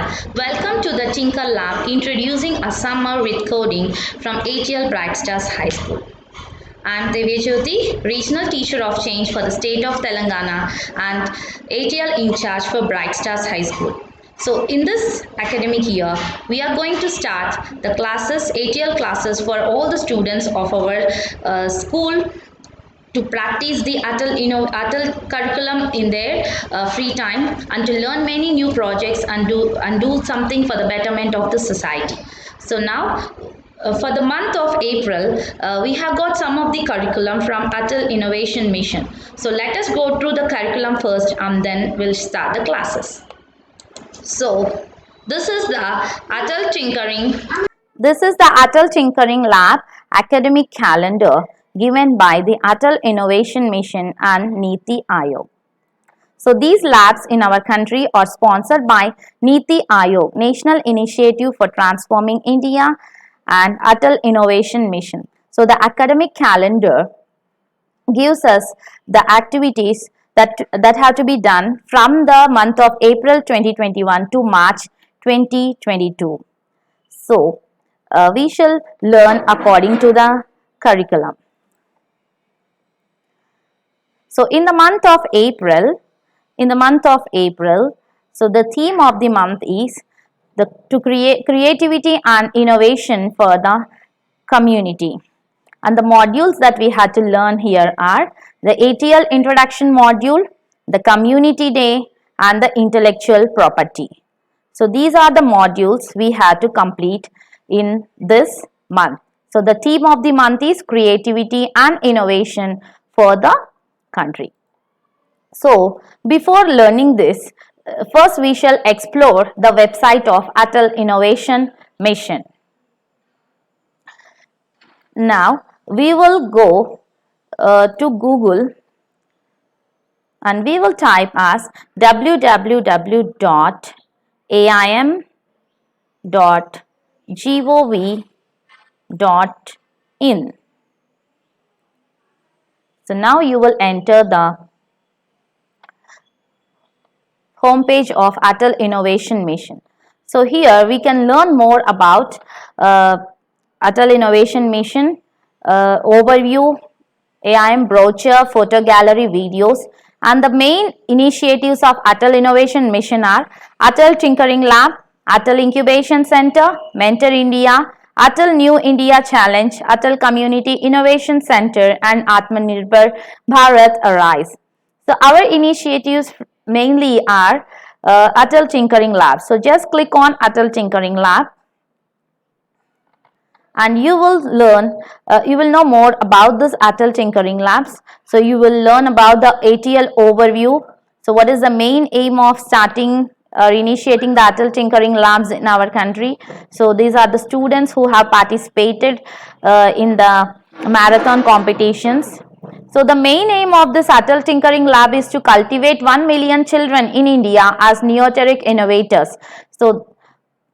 Welcome to the Tinker Lab, introducing a summer with coding from ATL Bright Stars High School. I am Devya Jyoti, Regional Teacher of Change for the state of Telangana and ATL in charge for Bright Stars High School. So in this academic year, we are going to start the classes, ATL classes for all the students of our school to practice the Atal curriculum in their free time and to learn many new projects and do something for the betterment of the society. So now for the month of April, we have got some of the curriculum from Atal Innovation Mission. So let us go through the curriculum first and then we'll start the classes. So this is the Atal Tinkering Lab academic calendar given by the Atal Innovation Mission and Niti Aayog. So these labs in our country are sponsored by Niti Aayog, National Initiative for Transforming India, and Atal Innovation Mission. So the academic calendar gives us the activities that have to be done from the month of April 2021 to March 2022. So we shall learn according to the curriculum. So in the month of April, so the theme of the month is to create creativity and innovation for the community. And the modules that we had to learn here are the ATL introduction module, the community day, and the intellectual property. So these are the modules we had to complete in this month. So the theme of the month is creativity and innovation for the country. So before learning this, first we shall explore the website of Atal Innovation Mission. Now we will go to Google and we will type as www.aim.gov.in. So now you will enter the homepage of Atal Innovation Mission. So here we can learn more about Atal Innovation Mission, overview, AIM brochure, photo gallery, videos, and the main initiatives of Atal Innovation Mission are Atal Tinkering Lab, Atal Incubation Center, Mentor India, Atal New India Challenge, Atal Community Innovation Center, and Atmanirbhar Bharat Arise. So our initiatives mainly are Atal Tinkering Lab. So just click on Atal Tinkering Lab and you will know more about this Atal Tinkering Labs. So you will learn about the ATL overview. So what is the main aim of starting or initiating the Atal Tinkering Labs in our country? So these are the students who have participated in the marathon competitions. So the main aim of this Atal Tinkering Lab is to cultivate 1 million children in India as neoteric innovators. So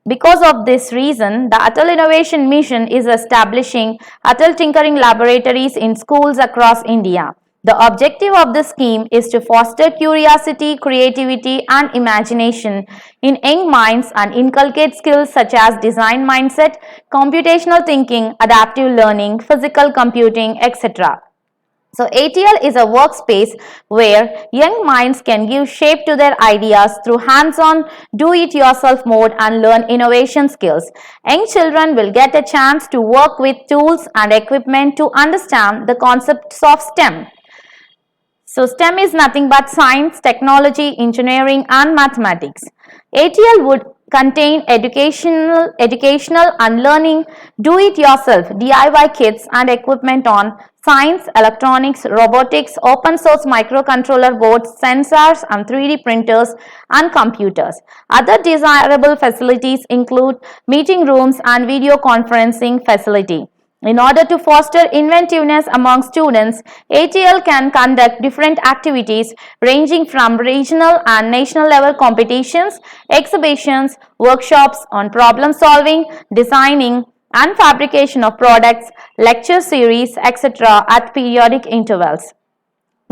because of this reason, the Atal Innovation Mission is establishing Atal Tinkering Laboratories in schools across India. The objective of this scheme is to foster curiosity, creativity, and imagination in young minds and inculcate skills such as design mindset, computational thinking, adaptive learning, physical computing, etc. So ATL is a workspace where young minds can give shape to their ideas through hands-on, do-it-yourself mode and learn innovation skills. Young children will get a chance to work with tools and equipment to understand the concepts of STEM. So STEM is nothing but science, technology, engineering and mathematics. ATL would contain educational and learning, do-it-yourself DIY kits and equipment on science, electronics, robotics, open source microcontroller boards, sensors and 3D printers and computers. Other desirable facilities include meeting rooms and video conferencing facility. In order to foster inventiveness among students, ATL can conduct different activities ranging from regional and national level competitions, exhibitions, workshops on problem solving, designing, and fabrication of products, lecture series, etc. at periodic intervals.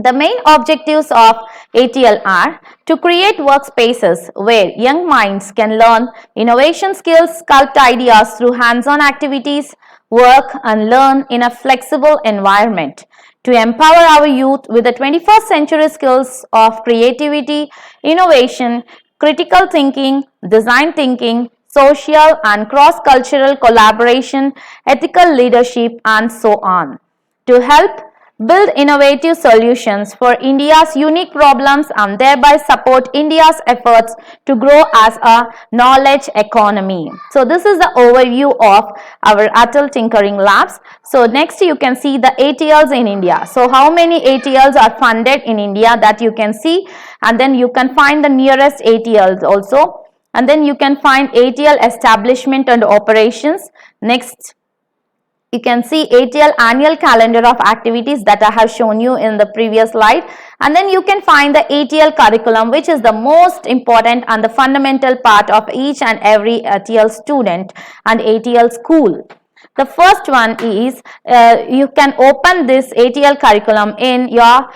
The main objectives of ATL are to create workspaces where young minds can learn innovation skills, sculpt ideas through hands-on activities, work and learn in a flexible environment, to empower our youth with the 21st century skills of creativity, innovation, critical thinking, design thinking, social and cross-cultural collaboration, ethical leadership, and so on, to help build innovative solutions for India's unique problems and thereby support India's efforts to grow as a knowledge economy. So this is the overview of our Atal Tinkering Labs. So next you can see the ATLs in India. So how many ATLs are funded in India, that you can see, and then you can find the nearest ATLs also, and then you can find ATL establishment and operations. Next you can see ATL annual calendar of activities that I have shown you in the previous slide, and then you can find the ATL curriculum, which is the most important and the fundamental part of each and every ATL student and ATL school. The first one is you can open this ATL curriculum in your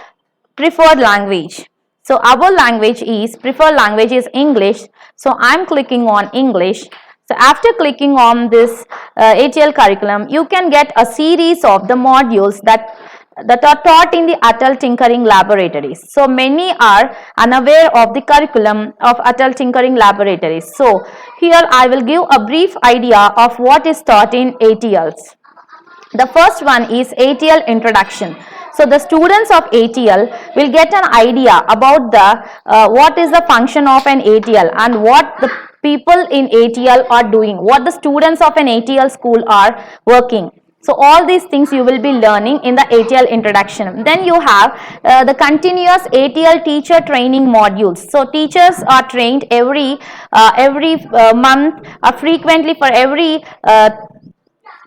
preferred language. So our language is, preferred language is English. So I am clicking on English. So after clicking on this ATL curriculum, you can get a series of the modules that are taught in the Atal Tinkering Laboratories. So many are unaware of the curriculum of Atal Tinkering Laboratories. So here I will give a brief idea of what is taught in ATLs. The first one is ATL introduction. So the students of ATL will get an idea about the what is the function of an ATL and what the people in ATL are doing, what the students of an ATL school are working. So all these things you will be learning in the ATL introduction. Then you have the continuous ATL teacher training modules. So teachers are trained every month, frequently for every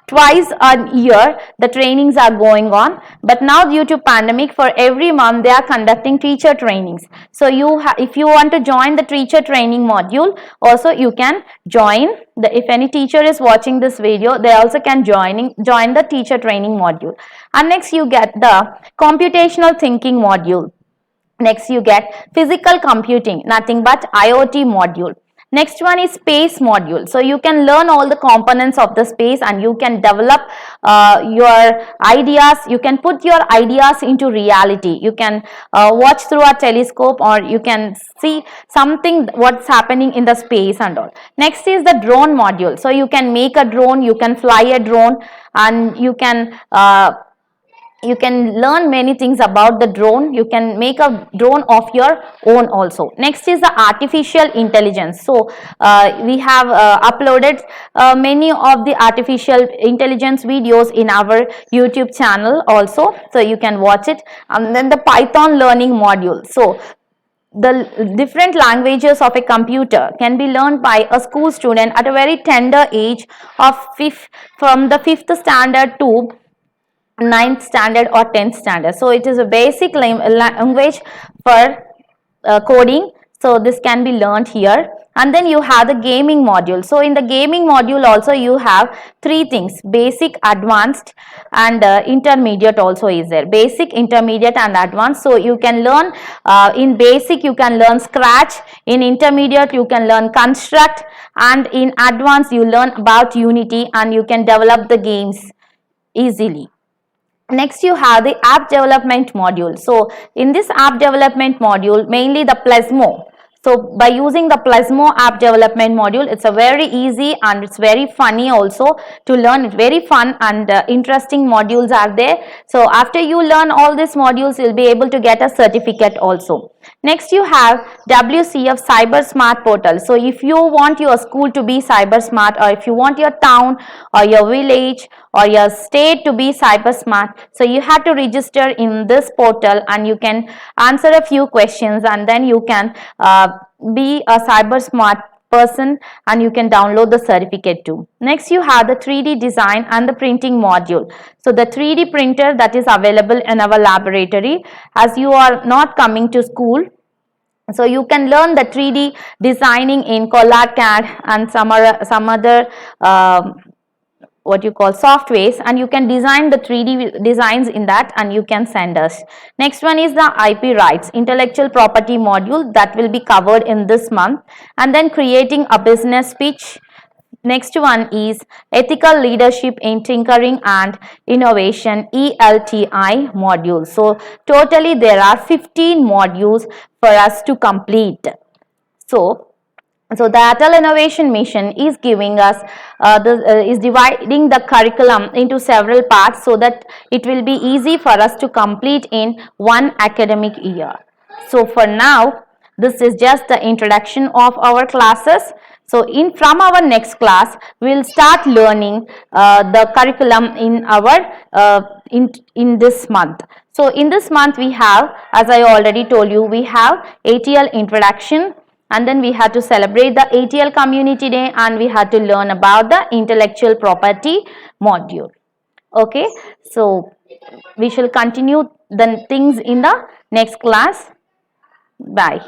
twice a year the trainings are going on, but now due to pandemic, for every month they are conducting teacher trainings. So if you want to join the teacher training module, also you can join. If any teacher is watching this video, they also can join the teacher training module. And next you get the computational thinking module. Next you get physical computing, nothing but IoT module. Next one is space module. So you can learn all the components of the space and you can develop your ideas. You can put your ideas into reality. You can watch through a telescope, or you can see something what's happening in the space and all. Next is the drone module. So you can make a drone, you can fly a drone, and you can learn many things about the drone. You can make a drone of your own also. Next is the artificial intelligence. So we have uploaded many of the artificial intelligence videos in our YouTube channel also, so you can watch it. And then the Python learning module. So the different languages of a computer can be learned by a school student at a very tender age of from the 5th standard to 9th standard or 10th standard. So it is a basic language for coding. So this can be learned here. And then you have the gaming module. So in the gaming module also you have three things: basic, advanced, and intermediate also is there. Basic, intermediate, and advanced. So you can learn in basic you can learn Scratch, in intermediate you can learn Construct, and in advanced you learn about Unity, and you can develop the games easily. Next you have the app development module. So in this app development module, mainly the Plasmo. So by using the Plasmo app development module, it's a very easy and it's very funny also to learn. It's very fun and interesting modules are there. So after you learn all these modules, you'll be able to get a certificate also. Next you have WCF Cyber Smart Portal. So if you want your school to be cyber smart, or if you want your town or your village or your state to be cyber smart, so you have to register in this portal and you can answer a few questions, and then you can be a cyber smart person and you can download the certificate too. Next you have the 3D design and the printing module. So the 3D printer that is available in our laboratory, as you are not coming to school, so you can learn the 3D designing in CollarCAD and some other what you call softwares, and you can design the 3D designs in that and you can send us. Next one is the IP rights, intellectual property module, that will be covered in this month. And then creating a business pitch. Next one is ethical leadership in tinkering and innovation, ELTI module. So totally there are 15 modules for us to complete. So the Atal Innovation Mission is giving us is dividing the curriculum into several parts so that it will be easy for us to complete in one academic year. So for now, this is just the introduction of our classes. So from our next class, we will start learning the curriculum in our in this month. So in this month we have, as I already told you, we have ATL introduction, and then we had to celebrate the ATL Community Day, and we had to learn about the intellectual property module. Okay, so we shall continue the things in the next class. Bye.